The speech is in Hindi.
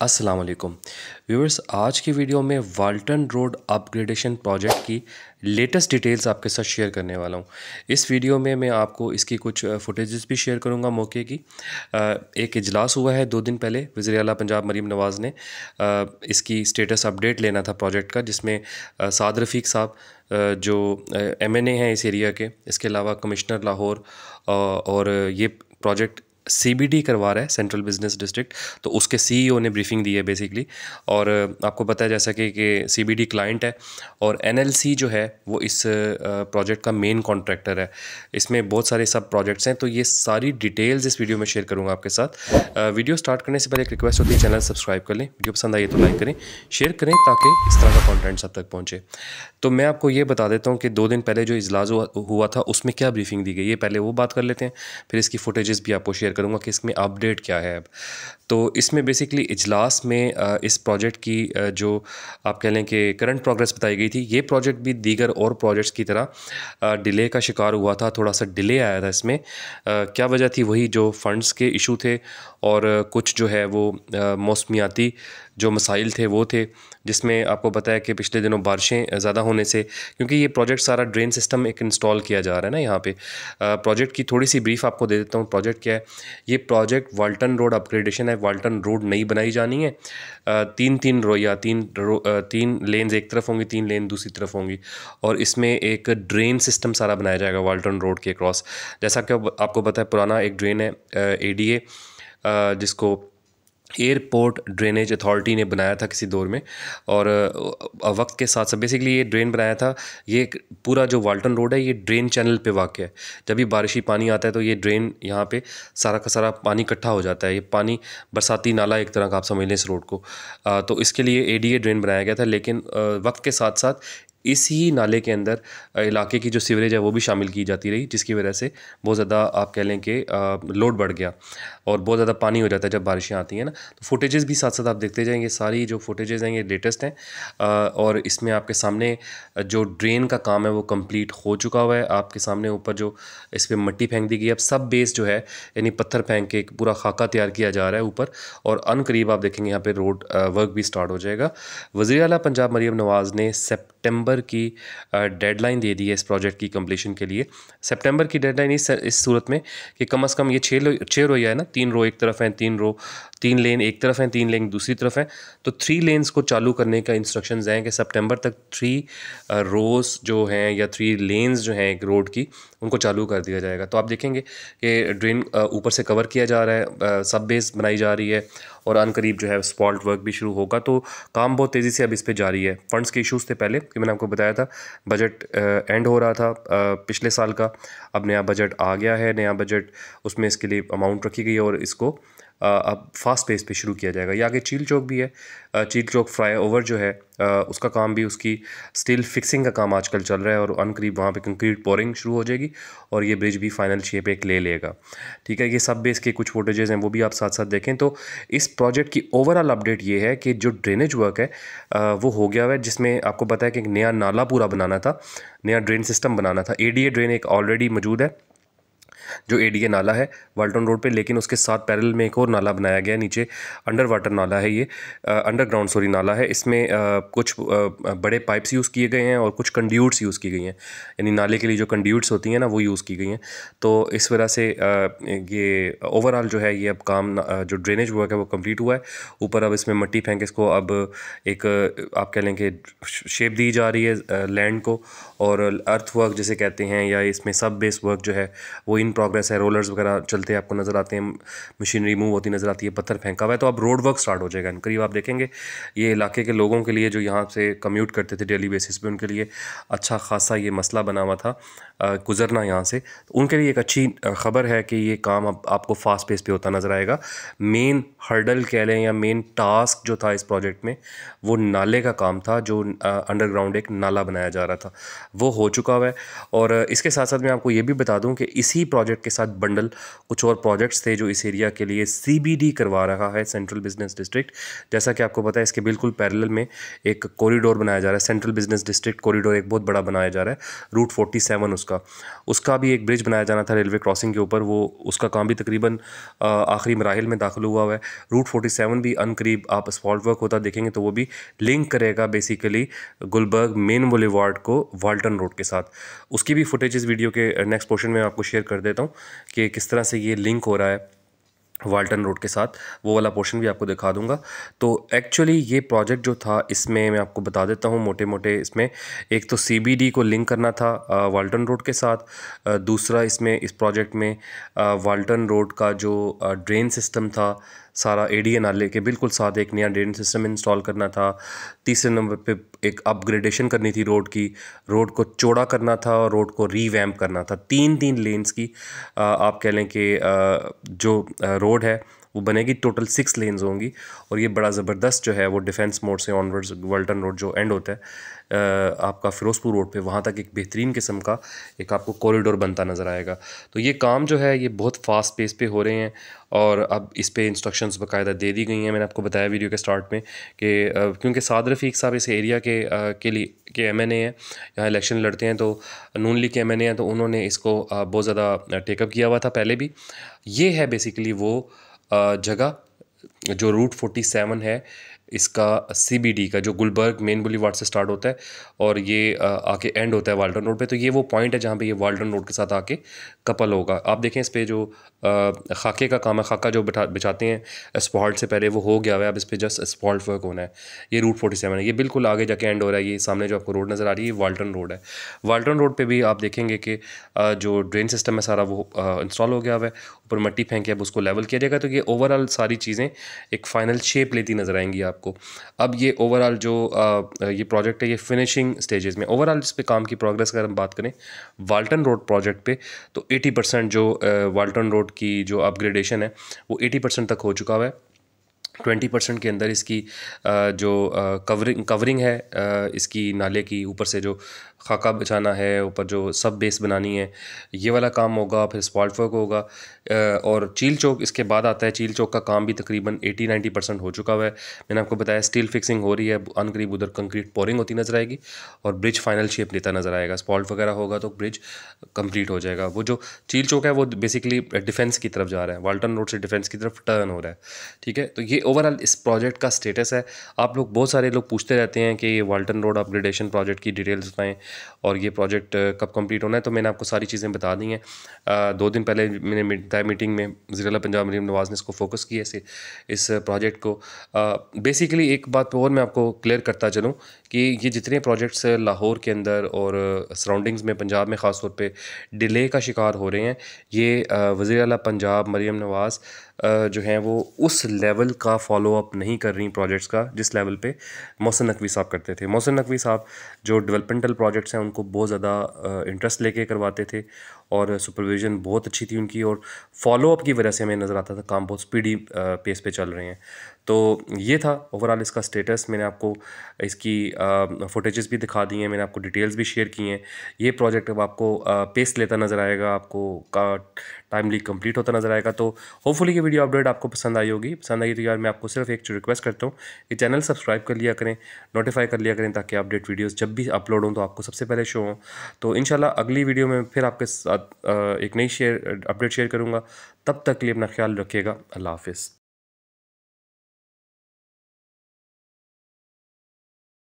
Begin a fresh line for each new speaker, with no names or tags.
अस्सलाम वालेकुम व्यूअर्स। आज की वीडियो में वाल्टन रोड अपग्रेडेशन प्रोजेक्ट की लेटेस्ट डिटेल्स आपके साथ शेयर करने वाला हूं। इस वीडियो में मैं आपको इसकी कुछ फुटेजेस भी शेयर करूंगा मौके की। एक इजलास हुआ है 2 दिन पहले, वज़ीर आला पंजाब मरीम नवाज़ ने इसकी स्टेटस अपडेट लेना था प्रोजेक्ट का, जिसमें साद रफ़ीक साहब जो MNA हैं इस एरिया के, इसके अलावा कमिश्नर लाहौर और ये प्रोजेक्ट CBD करवा रहा है, सेंट्रल बिजनेस डिस्ट्रिक्ट, तो उसके CEO ने ब्रीफिंग दी है बेसिकली। और आपको पता है जैसा कि CBD क्लाइंट है और NLC जो है वो इस प्रोजेक्ट का मेन कॉन्ट्रैक्टर है। इसमें बहुत सारे सब प्रोजेक्ट्स हैं, तो ये सारी डिटेल्स इस वीडियो में शेयर करूंगा आपके साथ। वीडियो स्टार्ट करने से पहले एक रिक्वेस्ट होती है, चैनल सब्सक्राइब कर लें, वीडियो पसंद आई तो लाइक करें, शेयर करें ताकि इस तरह का कॉन्टेंट सब तक पहुँचे। तो मैं आपको ये बता देता हूँ कि 2 दिन पहले जो इजलास हुआ था उसमें क्या ब्रीफिंग दी गई है। पहले वो बात कर लेते हैं, फिर इसकी फुटेजेस भी आपको शेयर करूँगा कि इसमें अपडेट क्या है अब। तो इसमें बेसिकली इजलास में इस प्रोजेक्ट की जो आप कह लें कि करंट प्रोग्रेस बताई गई थी। ये प्रोजेक्ट भी दीगर और प्रोजेक्ट्स की तरह डिले का शिकार हुआ था, थोड़ा सा डिले आया था इसमें। क्या वजह थी? वही जो फंड्स के इशू थे और कुछ जो है वो मौसमियाती जो मसाइल थे वो थे, जिसमें आपको पता है कि पिछले दिनों बारिशें ज़्यादा होने से, क्योंकि ये प्रोजेक्ट सारा ड्रेन सिस्टम एक इंस्टॉल किया जा रहा है ना यहाँ पे। प्रोजेक्ट की थोड़ी सी ब्रीफ आपको दे देता हूँ। प्रोजेक्ट क्या है? ये प्रोजेक्ट वाल्टन रोड अपग्रेडेशन है। वाल्टन रोड नई बनाई जानी है। तीन लेन्स एक तरफ होंगी, 3 लेन दूसरी तरफ होंगी, और इसमें एक ड्रेन सिस्टम सारा बनाया जाएगा वाल्टन रोड के क्रॉस। जैसा कि आपको पता है पुराना एक ड्रेन है ADA, जिसको एयरपोर्ट ड्रेनेज अथॉरिटी ने बनाया था किसी दौर में, और वक्त के साथ साथ बेसिकली ये ड्रेन बनाया था। ये पूरा जो वाल्टन रोड है ये ड्रेन चैनल पे वाक़ है। जब भी बारिशी पानी आता है तो ये ड्रेन यहाँ पे सारा का सारा पानी इकट्ठा हो जाता है। ये पानी बरसाती नाला एक तरह का आप समझ लें इस रोड को। तो इसके लिए ADA ड्रेन बनाया गया था, लेकिन वक्त के साथ साथ इसी नाले के अंदर इलाके की जो सीवरेज है वो भी शामिल की जाती रही, जिसकी वजह से बहुत ज़्यादा आप कह लें कि लोड बढ़ गया और बहुत ज़्यादा पानी हो जाता है जब बारिशें आती हैं ना। तो फुटेजेस भी साथ साथ आप देखते जाएंगे। सारी जो फुटेजेस हैं ये लेटेस्ट हैं, और इसमें आपके सामने जो ड्रेन का काम है वो कंप्लीट हो चुका हुआ है। आपके सामने ऊपर जो इस पर मट्टी फेंक दी गई है। अब सब बेस जो है यानी पत्थर फेंक के एक पूरा खाका तैयार किया जा रहा है ऊपर, और अनकरीब आप देखेंगे यहाँ पे रोड वर्क भी स्टार्ट हो जाएगा। वज़ीर आला पंजाब मरीम नवाज़ ने सितंबर की डेडलाइन दे दी है इस प्रोजेक्ट की कंप्लीशन के लिए। सितंबर की डेडलाइन इस सूरत में कि कम से कम ये 6 रोया है ना, 3 रो एक तरफ हैं, 3 लेन एक तरफ हैं, 3 लेन दूसरी तरफ हैं। तो 3 लेन्स को चालू करने का इंस्ट्रक्शंस हैं कि सितंबर तक 3 रोज़ जो हैं या 3 लेन्स जो हैं एक रोड की, उनको चालू कर दिया जाएगा। तो आप देखेंगे कि ड्रेन ऊपर से कवर किया जा रहा है, सब बेस बनाई जा रही है, और अनकरीब जो है स्पॉल्ट वर्क भी शुरू होगा। तो काम बहुत तेज़ी से अब इस पे जारी है। फंड्स के इश्यूज़ थे पहले कि मैंने आपको बताया था, बजट एंड हो रहा था पिछले साल का। अब नया बजट आ गया है, नया बजट, उसमें इसके लिए अमाउंट रखी गई है और इसको अब फास्ट पेस पे शुरू किया जाएगा। ये आगे चील चौक भी है, चील चौक फ्लाई ओवर जो है उसका काम भी, उसकी स्टील फिक्सिंग का काम आजकल चल रहा है, और अनकरीब वहाँ पे कंक्रीट पोरिंग शुरू हो जाएगी और ये ब्रिज भी फाइनल शेप एक ले लेगा। ठीक है, ये सब बेस के कुछ फुटेजेस हैं वो भी आप साथ साथ देखें। तो इस प्रोजेक्ट की ओवरऑल अपडेट ये है कि जो ड्रेनेज वर्क है वो हो गया है, जिसमें आपको पता है कि एक नया नाला पूरा बनाना था, नया ड्रेन सिस्टम बनाना था। ADA ड्रेन एक ऑलरेडी मौजूद है जो ADA नाला है वाल्टन रोड पे, लेकिन उसके साथ पैरेलल में एक और नाला बनाया गया नीचे, अंडर वाटर नाला है ये, अंडरग्राउंड सॉरी नाला है। इसमें कुछ बड़े पाइप्स यूज़ किए गए हैं और कुछ कंड्यूट्स यूज़ की गई हैं, यानी नाले के लिए जो कंड्यूट्स होती हैं ना वो यूज़ की गई हैं। तो इस वजह से ये ओवरऑल जो है ये अब काम जो ड्रेनेज वर्क है वो कम्प्लीट हुआ है। ऊपर अब इसमें मट्टी फेंक इसको अब एक आप कह लें कि शेप दी जा रही है लैंड को, और अर्थ वर्क जिसे कहते हैं, या इसमें सब बेस वर्क जो है वो इन प्रोग्रेस है। रोलर्स वगैरह चलते आपको नज़र आते हैं, मशीनरी मूव होती नज़र आती है, पत्थर फेंका हुआ है। तो अब रोड वर्क स्टार्ट हो जाएगा करीब। आप देखेंगे ये इलाके के लोगों के लिए जो यहाँ से कम्यूट करते थे डेली बेसिस पे, उनके लिए अच्छा खासा ये मसला बना हुआ था गुजरना यहाँ से। तो उनके लिए एक अच्छी ख़बर है कि ये काम अब आपको फास्ट पेस पे होता नज़र आएगा। मेन हर्डल कह लें या मेन टास्क जो था इस प्रोजेक्ट में वो नाले का काम था, जो अंडरग्राउंड एक नाला बनाया जा रहा था, वो हो चुका हुआ है। और इसके साथ साथ मैं आपको ये भी बता दूँ कि इसी प्रोजेक्ट के साथ बंडल कुछ और प्रोजेक्ट्स थे जो इस एरिया के लिए CBD करवा रहा है, सेंट्रल बिजनेस डिस्ट्रिक्ट। जैसा कि आपको पता है इसके बिल्कुल पैरेलल में एक कॉरिडोर बनाया जा रहा है, सेंट्रल बिजनेस डिस्ट्रिक्ट कॉरिडोर एक बहुत बड़ा बनाया जा रहा है, रूट 47 उसका भी एक ब्रिज बनाया जाना था रेलवे क्रॉसिंग के ऊपर, वो उसका काम भी तकरीबन आखिरी मराहिल में दाखिल हुआ है। रूट 47 भी अनकरीब आप असफॉल्ट वर्क होता देखेंगे तो वो भी लिंक करेगा बेसिकली गुलबर्ग मेन बुलेवार्ड को वाल्टन रोड के साथ। उसकी भी फुटेज इस वीडियो के नेक्स्ट पोर्शन में आपको शेयर कर देता हूँ कि किस तरह से ये लिंक हो रहा है वाल्टन रोड के साथ, वो वाला पोर्शन भी आपको दिखा दूंगा। तो एक्चुअली ये प्रोजेक्ट जो था इसमें मैं आपको बता देता हूँ मोटे मोटे, इसमें एक तो CBD को लिंक करना था वाल्टन रोड के साथ, दूसरा इसमें इस प्रोजेक्ट में वाल्टन रोड का जो ड्रेन सिस्टम था सारा ADA नाले के बिल्कुल साथ एक नया ड्रेन सिस्टम इंस्टॉल करना था। तीसरे नंबर पे एक अपग्रेडेशन करनी थी रोड की, रोड को चौड़ा करना था और रोड को रीवैम्प करना था। तीन लेन्स की आप कह लें कि जो रोड है वो बनेगी, टोटल 6 लेन्स होंगी। और ये बड़ा ज़बरदस्त जो है वो डिफेंस मोड से ऑनवर्ड्स वाल्टन रोड जो एंड होता है आपका फिरोजपुर रोड पे, वहाँ तक एक बेहतरीन किस्म का एक आपको कॉरिडोर बनता नज़र आएगा। तो ये काम जो है ये बहुत फास्ट पेस पे हो रहे हैं और अब इस पे इंस्ट्रक्शंस बाकायदा दे दी गई हैं। मैंने आपको बताया वीडियो के स्टार्ट में कि क्योंकि साद रफ़ीक साहब इस एरिया के लिए के MNA हैं, यहाँ इलेक्शन लड़ते हैं, तो नून लीग के MNA हैं, तो उन्होंने इसको बहुत ज़्यादा टेकअप किया हुआ था पहले भी। ये है बेसिकली वो जगह जो रूट 47 है इसका CBD का, जो गुलबर्ग मेन बुलेवार्ड से स्टार्ट होता है और ये आके एंड होता है वाल्टन रोड पे। तो ये वो पॉइंट है जहाँ पे ये वाल्टन रोड के साथ आके कपल होगा। आप देखें इस पे जो खाके का काम है, खाका जो बिछाते हैं एस्फॉल्ट से पहले वो हो गया हुआ है, अब इस पे जस्ट एस्फॉल्ट वर्क होना है। ये रूट 47 है, ये बिल्कुल आगे जाके एंड हो रहा है। ये सामने जो आपको रोड नज़र आ रही है ये वाल्टन रोड है। वाल्टन रोड पर भी आप देखेंगे कि जो ड्रेन सिस्टम है सारा वो इंस्टॉल हो गया हुआ है, ऊपर मट्टी फेंक के अब उसको लेवल किया जाएगा। तो ये ओवरऑल सारी चीज़ें एक फ़ाइनल शेप लेती नज़र आएंगी आपको। अब ये ओवरऑल जो ये प्रोजेक्ट है ये फिनिशिंग स्टेजेस में, ओवरऑल इस पे काम की प्रोग्रेस अगर हम बात करें वाल्टन रोड प्रोजेक्ट पे, तो 80% जो वाल्टन रोड की जो अपग्रेडेशन है वो 80% तक हो चुका हुआ है। 20% के अंदर इसकी जो कवरिंग है इसकी नाले की, ऊपर से जो खाका बिछाना है, ऊपर जो सब बेस बनानी है, ये वाला काम होगा। फिर स्पॉल्ट वर्क होगा और चील चौक इसके बाद आता है। चील चौक का काम भी तकरीबन 80-90% हो चुका हुआ है। मैंने आपको बताया स्टील फिक्सिंग हो रही है, अनकरीब उधर कंक्रीट पोरिंग होती नज़र आएगी और ब्रिज फाइनल शेप लेता नज़र आएगा। स्पॉल्ट वगैरह होगा तो ब्रिज कंप्लीट हो जाएगा। वो जो चील चौक है वो बेसिकली डिफेंस की तरफ जा रहा है, वाल्टन रोड से डिफेंस की तरफ टर्न हो रहा है, ठीक है। तो ये ओवरऑल इस प्रोजेक्ट का स्टेटस है। आप लोग बहुत सारे लोग पूछते रहते हैं कि ये वाल्टन रोड अपग्रेडेशन प्रोजेक्ट की डिटेल्स बताएं और ये प्रोजेक्ट कब कंप्लीट होना है। तो मैंने आपको सारी चीज़ें बता दी हैं। 2 दिन पहले मैंने मीटिंग में वज़ीर-ए-आला पंजाब मरीम नवाज़ ने इसको फोकस किया इस प्रोजेक्ट को। बेसिकली एक बात और मैं आपको क्लियर करता चलूँ कि ये जितने प्रोजेक्ट्स लाहौर के अंदर और सराउंडिंग्स में पंजाब में ख़ास तौर पे डिले का शिकार हो रहे हैं, ये वज़ीर-ए-आला पंजाब मरीम नवाज़ जो हैं वो उस लेवल का फॉलोअप नहीं कर रही प्रोजेक्ट्स का जिस लेवल पे मोहसिन नकवी साहब करते थे। मोहसिन नकवी साहब जो डेवलपमेंटल प्रोजेक्ट्स हैं उनको बहुत ज़्यादा इंटरेस्ट लेके करवाते थे और सुपरविज़न बहुत अच्छी थी उनकी, और फॉलोअप की वजह से हमें नज़र आता था काम बहुत स्पीडी पेस पे चल रहे हैं। तो ये था ओवरऑल इसका स्टेटस। मैंने आपको इसकी फुटेजेस भी दिखा दी हैं, मैंने आपको डिटेल्स भी शेयर की हैं। ये प्रोजेक्ट अब आपको पेस लेता नज़र आएगा, आपको का टाइमली कंप्लीट होता नज़र आएगा। तो होपफुली ये वीडियो अपडेट आपको पसंद आई होगी। पसंद आई तो यार मैं आपको सिर्फ एक रिक्वेस्ट करता हूँ कि चैनल सब्सक्राइब कर लिया करें, नोटिफाई कर लिया करें, ताकि अपडेट वीडियोस जब भी अपलोड हों तो आपको सबसे पहले शो हों। तो इंशाल्लाह अगली वीडियो में फिर आपके साथ एक नई अपडेट शेयर करूँगा। तब तक के लिए अपना ख्याल रखिएगा। अल्लाह हाफिज़।